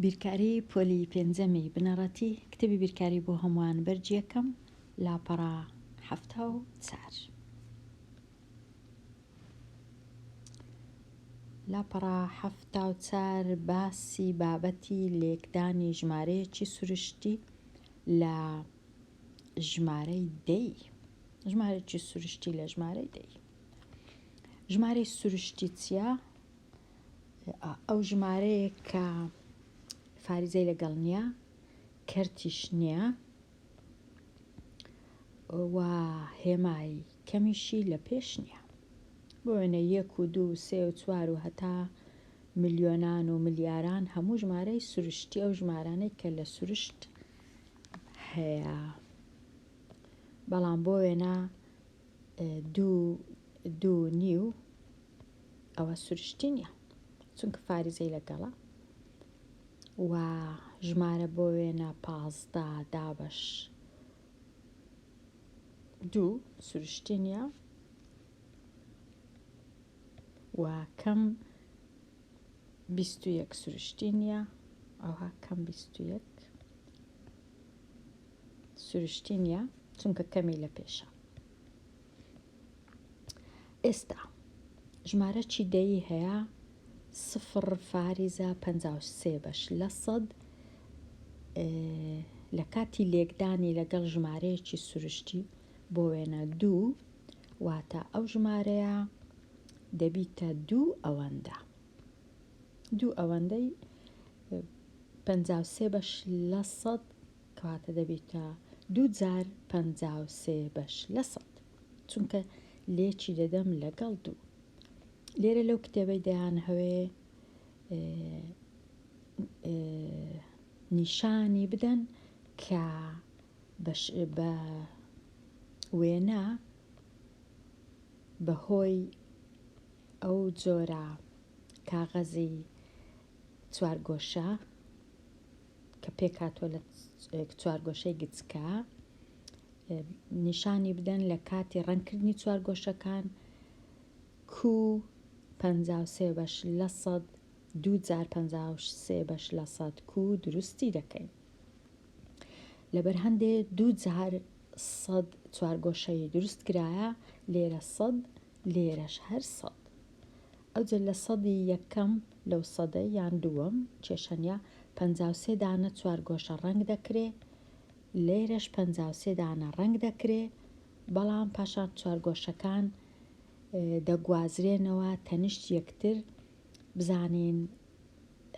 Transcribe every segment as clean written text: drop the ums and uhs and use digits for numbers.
بیرکاری پۆلی پێنجەمی بنەڕەتی کتێبی بیرکاری بۆ هەمووان بەرجی یەکەم لاپەڕە 74 لاپەڕە 74 باسی بابەتی لێکدانی ژمارەیەکی سروشتی لە ژمارەی دەی ژمارەیەکی سروشتی لە ژمارەی دەی ژمارەی سروشتی چییە؟ ئەو ژمارەیە کە فاریزەی لەگەڵ نییە کەرتیش نییە و هێمای کەمیشی لە پێش نییە بۆ وێنە 1 و 2 و 3 و 4 و هەتا ملیۆنان و ملیاران هەموو ژمارەی سروشتی ئەو ژمارانەی کە لە سروشت هەیە بەڵام بۆ وێنە 2 نیو ئەوە سروشتی نییە چونکە فاریزەی لەگەڵە و ژمارە بۆ وێنە 15 دابەش 2 سروشتی نییە و کەم 21 سروشتی نییە ئەوها کەم 21 سروشتی نییە چونکە کەمی لە پێشە. ئێستا ژمارە چی دەی هەیە؟ 0 فاریزە 53 بەش لە 100 لە کاتی لێکدانی لەگەڵ ژمارەیەکی سروشتی بۆ وێنە 2 واتە ئەو ژمارەیە دەبیتە 2 ئەوەندە 2 ئەوەندەی 53 بەش لە 100 کەواتە دەبیتە 2 جار 53 بەش لە 100 چونکە لێکی دەدەم لەگەڵ 2 لێرە لەو کتێبەی دەیان هەوێ نیشانی بدەن کە بە وێنە بەهۆی ئەو جۆرە کاغەزی چوارگۆشە کە پێکاتوە لە چوارگۆشەی گچکە نیشانی بدەن لە کاتی ڕەنگکردنی چوارگۆشەکان کو 53 بەش لە 100 2 جار 53 بەش لە 100 کو دروستی دەکەین لەبەر هەندێ 2 جار 100 چوارگۆشەی دروست کرایە لێرە 100 لێرەش هەر 100 ئەوجە لە 100ی یەکەم لەو 100ە یان دووەم کێشەنیا 53 دانە چوارگۆشە ڕەنگ دەکرێ لێرەش 53 دانە ڕەنگ دەکرێ بەڵام پاشان چوارگۆشەکان دەگوازرێنەوە تەنیشت یەکتر بزانین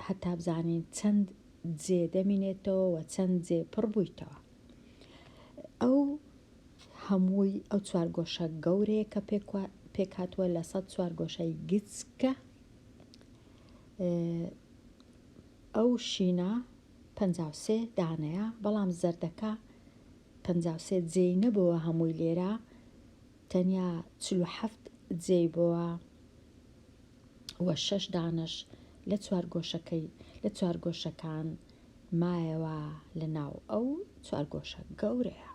هەتا بزانین چەند جێ دەمینێتەوە و چەند جێ پڕ بوویتەوە ئەو هەمووی ئەو چوارگۆشە گەورەیە کە پێکاتوە لە 100 چوارگۆشەی گچکە ئەو شینە 53 دانەیە بەڵام زەردەکە 53 جێی نەبووە هەمووی لێرە تەنیا 47 جێی بووە وە 6 دانش لە چوارگۆشەکان مایەوە لە ناو ئەو چوارگۆشە گەورەیە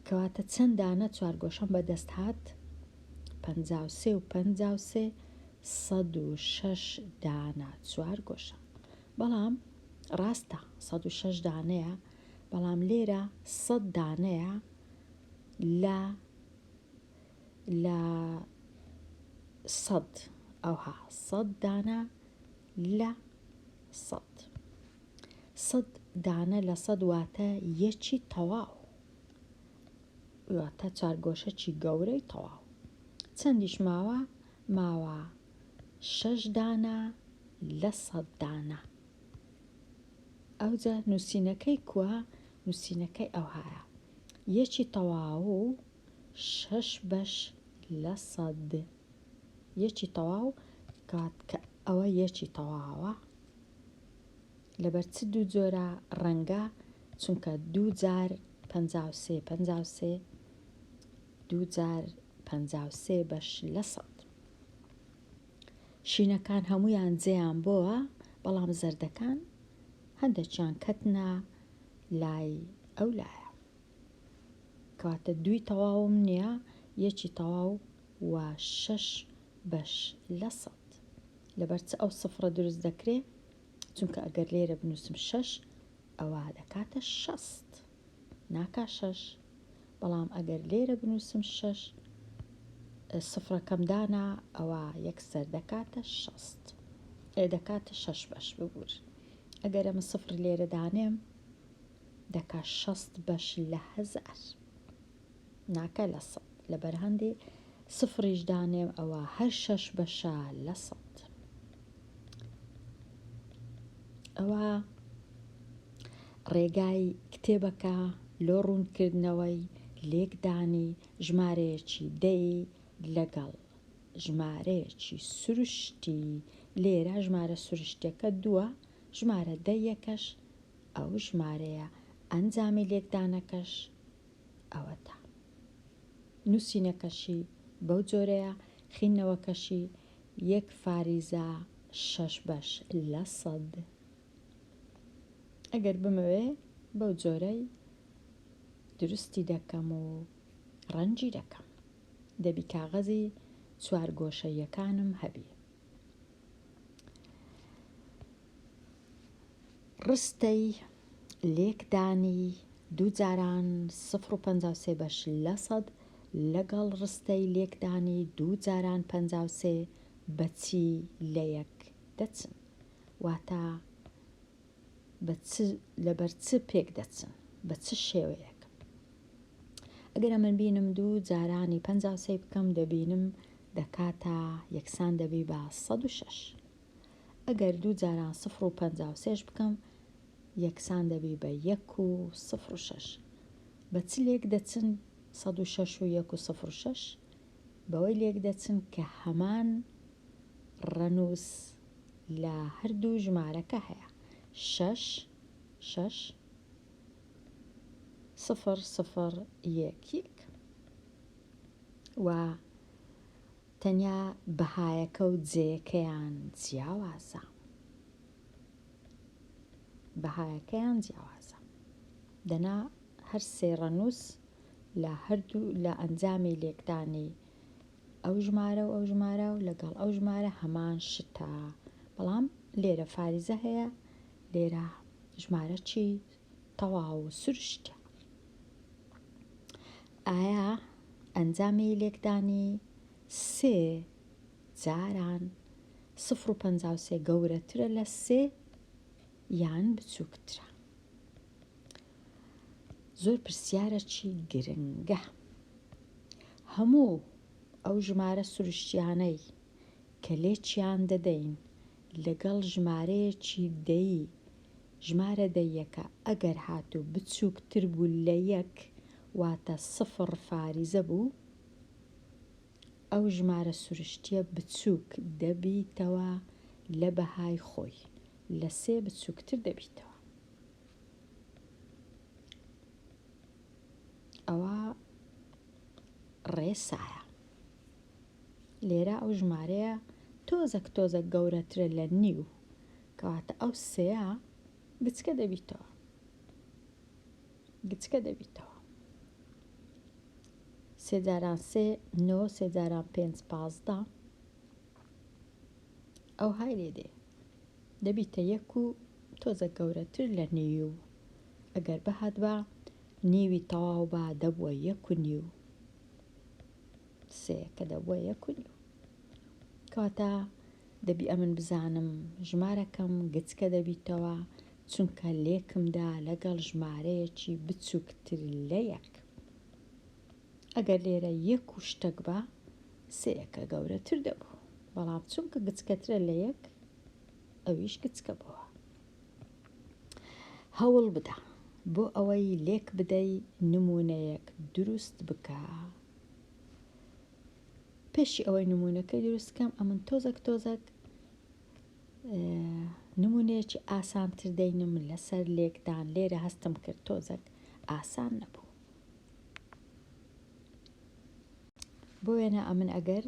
کەواتە چەند دانە چوارگۆشەم بەدەست هات 53 و 53 106 دانە چوارگۆشە بەڵام ڕاستە 106 دانەیە بەڵام لێرە 100 دانەیە لە 100 ئەوها 100 دانە لە 100 100 دانە لە 100 واتە یەکی تەواو واتە چارگۆشەکی گەورەی تەواو چەندیش ماوە 6 دانە لە 100 دانە ئەوجا نووسینەکەی کووە نووسینەکەی ئەوهایە یەکی تەواو و 6 بەش لە 100 یەکی تەواو کات کە ئەوە یەکی تەواوە لەبەر چ دوو جۆرە ڕەنگە چونکە 2 جار 53 53 2 جار 53 بەش لە 100 شینەکان هەمویان جێیان بۆوە بەڵام زەردەکان هەندێکیان کەتنە لای ئەو لایە کەواتە 2 تەواوم نییە یەکی تەواو و 6 بەش لە 100 لەبەر چ ئەو سفرە دروست دەکرێت چونکە ئەگەر لێرە بنووسم 6 ئەوە دەکاتە 60 ناکا 6 بەڵام ئەگەر لێرە بنووسم 6 سفرەکەم دانا ئەوە یەکسەر دەکاتە 60 دەکاتە 6 بەش ببوور ئەگەر ئەمە سفر لێرە دانێم دەکات 60 بەش لە 1000 ناکە لە 100 لەبەر هەندێ سفریش دانێم ئەوە هەر 6 بەشە لە 100 ئەوە ڕێگای کتێبەکە لۆ ڕوونکردنەوەی لێکدانی ژمارەیەکی دەی لەگەڵ ژمارەیەکی سروشتی لێرە ژمارە سروشتەکە 2 ژمارە دەیەکەش ئەو ژمارەیە ئەنجامی لێکدانەکەش ئەوەتە نووسینەکەشی بەو جۆرەیە خینەوەکەشی 1/6 بەش لە 100 ئەگەر بمەوێ بەو جۆرەی دروستی دەکەم و ڕەنجی دەکەم دەبی کاغەزی 4 گۆشەیەکانم هەبی ڕستەی لێکدانی 2 جاران 0.53 بەش لە 100 لەگەڵ ڕستەی لێکدانی 2 جاران 53 بەچی لە یەک دەچن واتە لەبەر چ پێک دەچن بە چ شێوەیەک ئەگەر من بینم 2 جارانی 53 بکەم دەبینم دەکاتە یەکسان دەبی بە 106 ئەگەر 2 جاران 0.53 بکەم یەکسان دەبی بە 1.06 بە چ لێک دەچن 106 و 1.06 بەوەی لێک دەچن کە هەمان ڕەنووس لە هەردوو ژمارەکە هەیە 6 6 0 0 1 و تەنیا بەهایەکە و جێیەکەیان جیاوازە بەهایەکەیان جیاوازە دەنا هەر سێ ڕەنووس لە هەردوو لە ئەنجامی لێکدانی ئەو ژمارە و ئەو ژمارە و لەگەڵ ئەو ژمارە هەمان شتە بەڵام لێرە فاریزە هەیە لێرە ژمارە چی تەواو و سروشتە ئایا ئەنجامی لێکدانی 3 جاران 0.53 گەورەترە لە 3 یان بچووکترە زۆر پرسیارەکی گرنگە هەموو ئەو ژمارە سروشتیانەی کە لێکیان دەدەین لەگەڵ ژمارەیەکی دەی ژمارە دەیەکە ئەگەر هاتوو بچووکتر بوو لە 1 واتە 0 فاریزە بوو ئەو ژمارە سروشتیە بچووک دەبیتەوە لە بەهای خۆی لە 3 بچووکتر دەبیتەوە ئەوە ڕێسایە لێرە ئەو ژمارەیە تۆزە گەورەترە لە نیو کەواتە ئەو سێە گچکە دەبیتەوە 3 جاران 3 9 3 جاران 5 15 ئەو های لێدێ دەبیتە 1 و تۆزە گەورەتر لە نیو ئەگەر بەهات بە نیوی تەواو بە دەبووە 1.5 سێکە دەبووە 1.5 کەواتە دەبی ئەمن بزانم ژمارەکەم گچکە دەبیتەوە چونکە لێکمدا لەگەڵ ژمارەیەکی بچووکتر لە 1 ئەگەر لێرە 1 و شتێک بە سێیەکە گەورەتر دەبوو بەڵام چونکە گچکەترە لە 1 ئەویش گچکە بووە هەوڵ بدە بۆ ئەوەی لێک بدەی نمونەیەک دروست بکە پێشی ئەوەی نمونونەکەی دروستکەم ئەمن تۆزێک نمونەیەکی ئاسانتر دەینم لەسەر لێکدان لێرە هەستم کرد تۆزێک ئاسان نەبوو بۆ وێنە ئەمن ئەگەر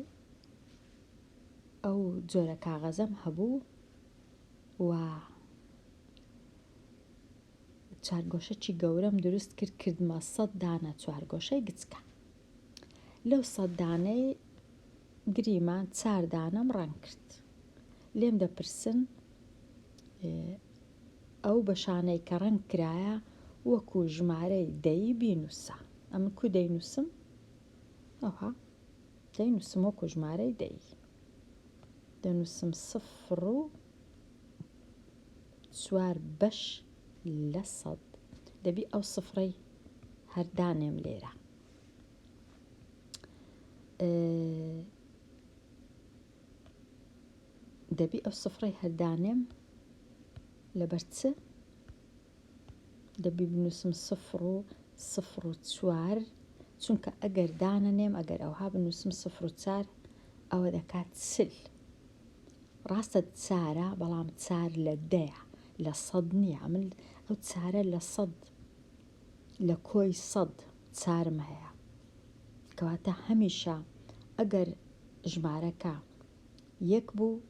ئەو جۆرە کاغەزەم هەبوو و چارگۆشەی گەورەم دروست کردمە 100 دانە چوارگۆشەی گچکە لەو 100 دانەی گریمان 4 دانەم ڕەنگ کرد لێم دەپرسن ئەو بەشانەی کە ڕەنگ کرایە وەکو ژمارەی دەی بینووسە. ئەم کو دەینووسم ئەوها دەینووسم وەکو ژمارەی دەی دەنووسم 0.4 دەبی ئەو سفرەی هەردانێم لێرە دەبی ئەو سفرەی هەردانێم لەبەر چ دەبی بنووسم 0.4 چونکە ئەگەر دانەنێم ئەگەر ئەوها بنووسم 0.4 ئەوە دەکات چل ڕاستە چارە بەڵام چار لە دەیە لە سەد نییە من ئەو چارە لە سەد لە کۆی سەد چارم هەیە کەواتە هەمیشە ئەگەر ژمارەکە یەک بوو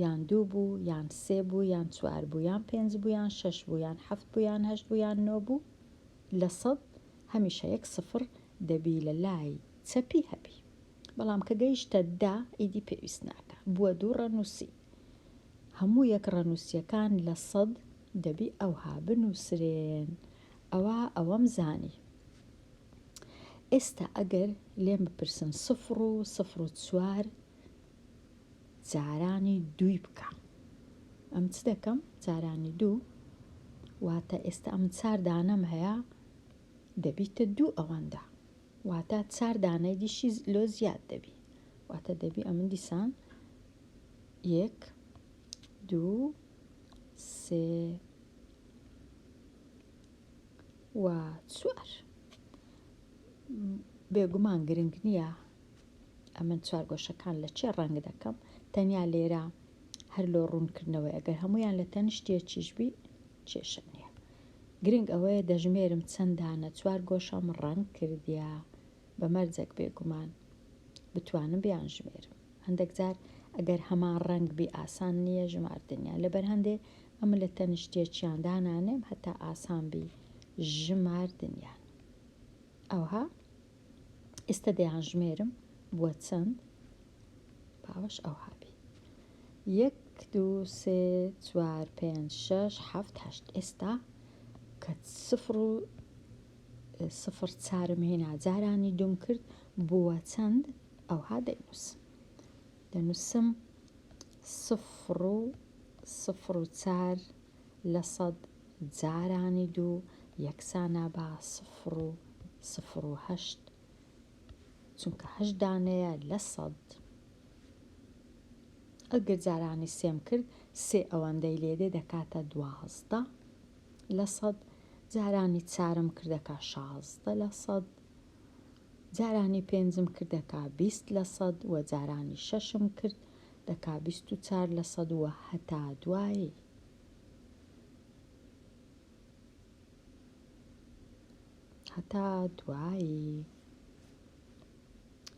یان دوو بوو یان سێ بوو یان چوار بوو یان پێنج بوو یان شەش بوو یان حەفت بوو یان هەشت بوو یان نۆ بوو لە سەد هەمیشە یەک سفر دەبی لە لای چەپی هەبی بەڵام کە گەیشتە دا ئیدی پێویست ناکە بووە دوو ڕەنووسی هەموو یەک ڕەنووسیەکان لە سەد دەبی ئەوها بنووسرێن ئەوەم زانی ئێستا ئەگەر لێم بپرسن 0.4 جارانی دووی بکە ئەم چ دەکەم جارانی دوو واتە ئێستا ئەم چار دانەم هەیە دەبیتە دوو ئەوەندە واتە چار دانەی دیشی لۆ زیاد دەبی واتە دەبی ئەمن دیسان 1 2 3 و 4 بێگومان گرنگ نییە ئەمن چوار گۆشەکان لە چێ ڕەنگ دەکەم تەنیا لێرە هەر لۆ ڕوونکردنەوەی ئەگەر هەمویان لە تەنیشتێکیش بی کێشە نییە گرنگ ئەوەیە دەژمێرم چەندانە چوار گۆشەم ڕەنگ کردیا بەمەرجێک بێگومان بتوانم بیان ژمێرم هەندێک جار ئەگەر هەمان ڕەنگ بی ئاسان نییە ژماردنیان لەبەر هەندێ ئەمە لە تەنیشتێکیان دانانێم هەتا ئاسان بی ژماردنیان ئەوها ئێستا دەیان ژمێرم بووە چەند باوەش ئەوها بی 1 2 3 4 5 6 7 8 ئێستا کە سفر چارم هێنا جارانی دوم کرد بووە چەند ئەوها دەنووسم 0.4 لە سەد جارانی دوو یەکسانە بە 0.08 چونکە هەشت دانەیە لە سەد ئەگەر جارانی سێم کرد سێ ئەوەندەی لێدێ دەکاتە 12 لە سەد جارانی چارم کردەکە 16 لە سەد جارانی پێنجم کردەکە 20 لە سەد و جارانی شەشم کرد دەکا 24 لە سەد وە هەتا دوایی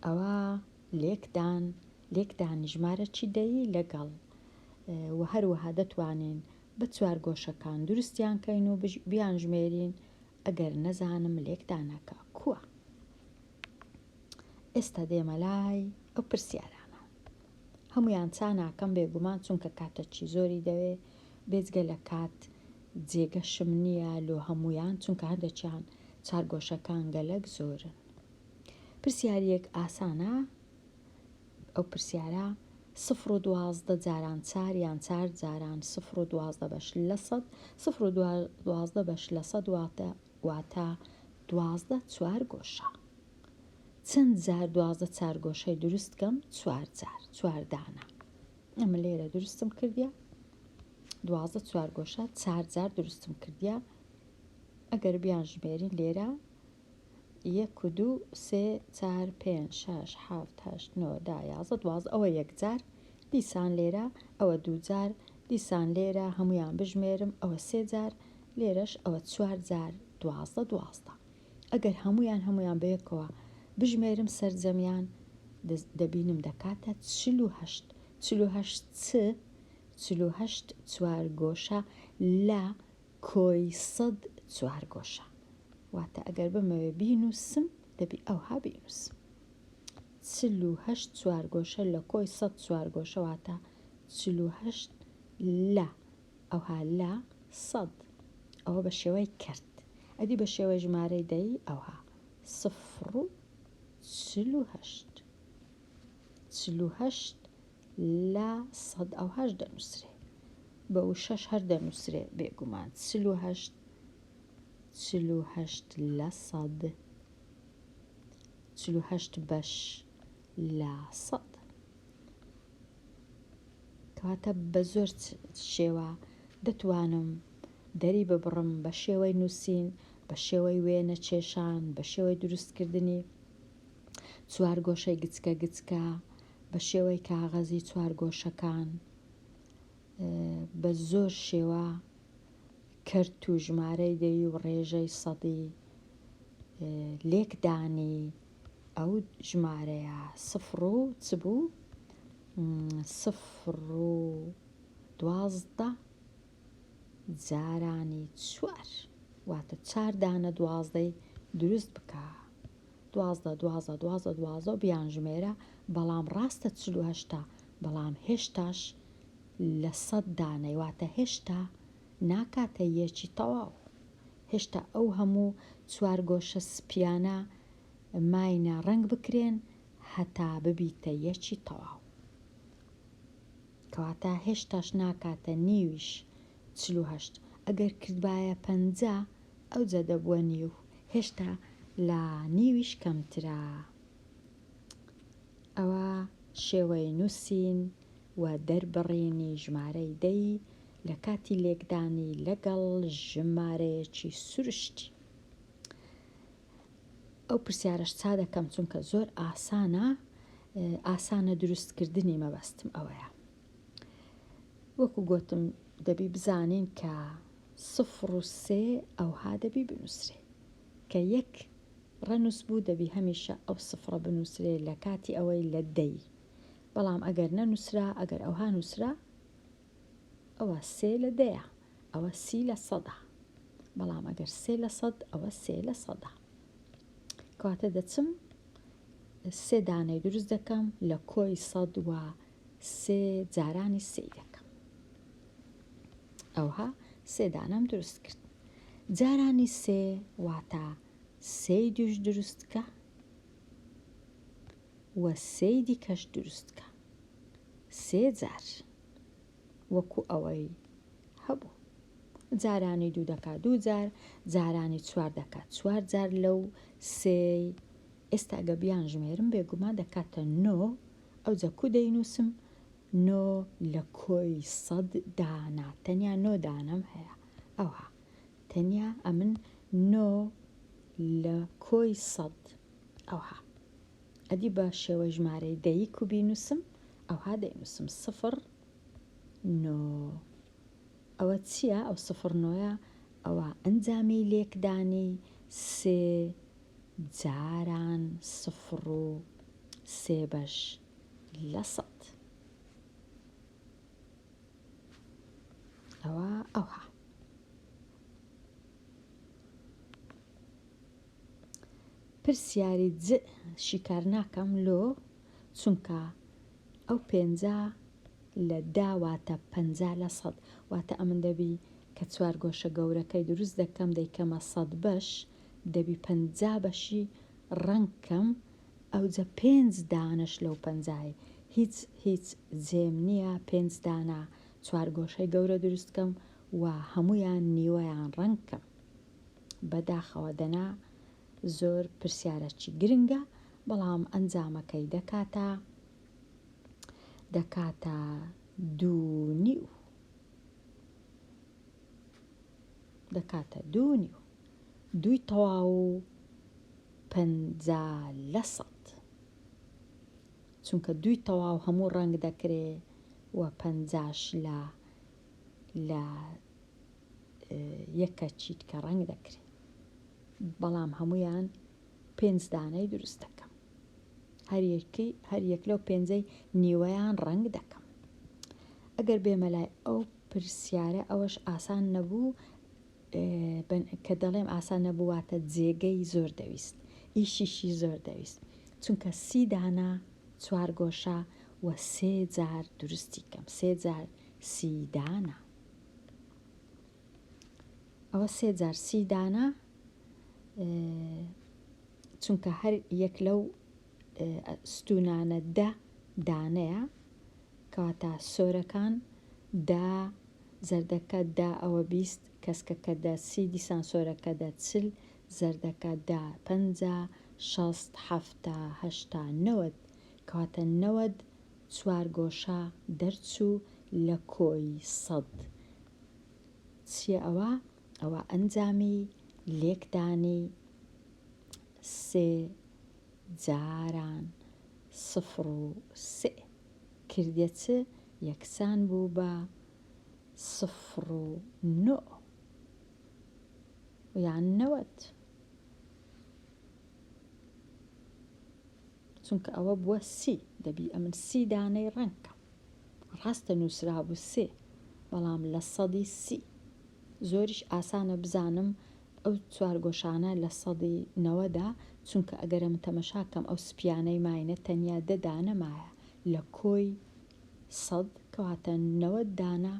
ئەوە لێکدانی ژمارە چی دەیی لەگەڵ و هەروەها دەتوانین بە چوار گۆشەکان دروستیان کەین و بیان ژمێرین ئەگەر نەزانم لێکدانەکە کووە ئێستا دێمە لای ئەو پرسیارانە هەمویان چاناکەم بێگومان چونکە کاتەکی زۆری دەوێ بێجگە لە کات جێگەشم نییە لۆ هەمویان چونکە هەندێکیان چار گۆشەکان گەلک زۆرن پرسیارەک ئاسانە ئەو پرسیارە 0.12 جاران چار یان چار جاران 0.12 بەش لە سەد 0.12 بەش لە سەد واتە 12 چوار گۆشە چەند جار 12 چار گۆشەی دروستکەم چوار دانە ئەمە لێرە دروستم کردیا 12 چوار گۆشە چار جار دروستم کردیا ئەگەر بیان ژمێرین لێرە 1 2 3 4 5 6 7 8 9 10 11 12 ئەوە یەک جار دیسان لێرە ئەوە دوو جار دیسان لێرە هەمویان بژمێرم ئەوە سێ جار لێرەش ئەوە چوار جار 12 ئەگەر هەمویان بەیەکەوە بژمێرم سەرجەمیان دەبینم دەکاتە 48 چوار گۆشە لە کۆی سەد چوار گۆشە واتە ئەگەر بمەوێ بینووسم دەبی ئەوها بینووسم 48 چوار گۆشە لە کۆی سەد چوار گۆشە واتە 48 لە ئەوها لە 100 ئەوە بە شێوەی کرد. ئەدی بە شێوەی ژمارەی دەی ئەوها 48 لە 100 ئەوهاش دەنووسرێ بە و 6 هەر دەنووسرێ بێگومان 48 لە 100 48 بەش لە 100 کەواتە بە زۆر شێوە دەتوانم دەری ببڕم بە شێوەی نووسین، بە شێوەی وێنە کێشان، بە شێوەی دروستکردنی چوارگۆشەی گچکە گچکە، بە شێوەی کاغەزی چوارگۆشەکان، بە زۆر شێوە کەرت و ژمارەی دەی و ڕێژەی سەدی لێکدانی ئەو ژمارەیە 0 و چ بوو 0 و 12 جارانی 4 واتە 4 دانە 12ی دروست بکە 12 و بیانژمێرە بەڵام ڕاستە 48 بەڵام هێشتاش لە 100 دانەی واتە هێشتا ناکاتە یەکی تەواو هێشتا ئەو هەموو چوارگۆشە سپیانە ماینە ڕنگ بکرێن هەتا ببیتە یەکی تەواو کەواتە هێشتاش ناکاتە نیویش 48 ئەگەر کردبایە 50 ئەو جە دەبووە نیو هێشتا لە نیویش کەمترە ئەوە شێوەی نووسین و دەربڕینی ژمارەی دەی لە کاتی لێکدانی لەگەڵ ژمارەیەکی سروشتی ئەو پرسیارەش چا دەکەم چونکە زۆر ئاسانە دروستکردنی مەبەستم ئەوەیە وەکو گوتم دەبی بزانین کە 0 و 3 ئەوها دەبی بنووسرێ کە یەک ڕەنووس بوو دەبی هەمیشە ئەو سفرە بنووسرێ لە کاتی ئەوەی لە دەی بەڵام ئەگەر نەنووسرا ئەگەر ئەوها نووسرا ئەوە 3 لە دەیە ئەوە 30 لە 100 بەڵام ئەگەر 3 لە 100 ئەوە 3 لە 100 کەواتە دەچم 3 دانەی دروست دەکەم لە کۆی 100 و 3 جارانی 3 دەکەم ئەوها 3 دانەم دروست کرد جارانی 3 واتە 3 دوش دروستکە و 3 دیکەش دروستکە 3 جار وەکو ئەوەی هەبوو جارانی 2 دەکا 2 جار جارانی 4 دەکا 4 جار لەو 3 ئێستا گە بیان ژمێرم بێگومان دەکاتە 9 ئەو جەکو دەینووسم 9 لە کۆی 100 دانا تەنیا 9 دانەم هەیە ئەوها تەنیا ئەمن 9 لە کۆی 100 ئەوها ئەدی بە شێوە ژمارەی دەی کو بینووسم ئەوها دەینووسم 0 9 ئەوە چییە ئەو 0 9ە ئەوە ئەنجامی لێکدانی 3 جاران 0 و 3 بەش لە 100 ئەوها پرسیاری شیکار ناکەم لۆ چونکە ئەو 50 لە داواتە 50 لە 100 واتە ئەمن دەبی کە چوارگۆشە گەورەکەی دروست دەکەم دەیکەمە 100 بەش دەبی 50 بەشی ڕەنگکەم ئەوجە 5 دانش لەو 50 هیچ جێم نییە 5 دانا چوارگۆشەی گەورە دروستکەم و هەمویان نیوەیان ڕەنگکەم بەداخەوە دەنا زۆر پرسیارەکی گرنگە بەڵام ئەنجامەکەی دەکاتە 2.5 دەکاتە 2.5 دوی تەواو 50 لە 100 چونکە دوی تەواو هەموو ڕەنگ دەکرێ و 50ش لە یەکەچی کە ڕەنگ دەکرێت بەڵام هەمویان 5 دانەی دروست دەکەم هەر یەک لەو 5ەی نیوەیان ڕەنگ دەکەم ئەگەر بێمەلای ئەو پرسیارە ئەوەش ئاسان نەبوو کە دەڵێم ئاسان نەبوواتە جێگەی زۆر دەویست ئیشیشی زۆر دەویست چونکە 30 دانا چوارگۆشە و 3 جار دروستی کەم 3 جار 30 دانە ئەوە 3 جار 30 دانە، چونکە هەر یەک لەو ستونانە 10 دانەیە، کەواتە سۆرەکان 10 زەردەکە 10 ئەوە 20 کەسکەکە 10 30 دیسان سۆرەکە 10 40 زەردەکە 10 50 60 70 80 90 کەواتە 90 چوار گۆشە دەرچوو لە کۆی 100. چییە ئەوە؟ ئەوە ئەنجامی لێکدانی 3 جاران 0 و 3 کردە چ؟ یەکسان بوو بە 0 و 9 یان 90، چونکە ئەوە بووە 30 دەبی ئەمن 30 دانەی ڕەنکە، ڕاستە نووسرا بوو 3 بەڵام لە 100 30 زۆریش ئاسانە بزانم ئەو چوار گۆشانە لە 190دا، چونکە ئەگەرە من تەمەشاکەم ئەو سپیانەی ماینە تەنیا 10 دانەمایە لە کۆی 100 کەواتە 90 دانە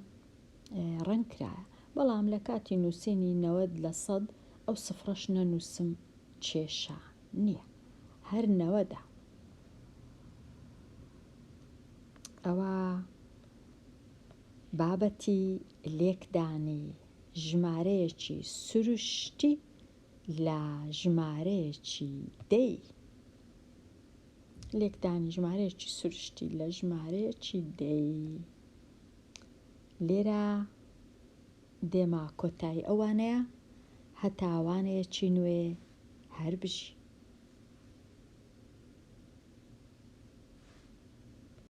ڕەنکرایە، بەڵام لە کاتی نووسینی 90 لە 100 ئەو سفرەش نەنووسم کێشە نییە، هەر 90دا. ئەوە بابەتی لێکدانی ژمارەیەکی سروشتی لە ژمارەیەکی دەی، لێکدانی ژمارەیەکی سروشتی لە ژمارەیەکی دەی. لێرە دێمە کۆتایی ئەوانەیە هەتاوانەیەکی نوێ هەر بژی.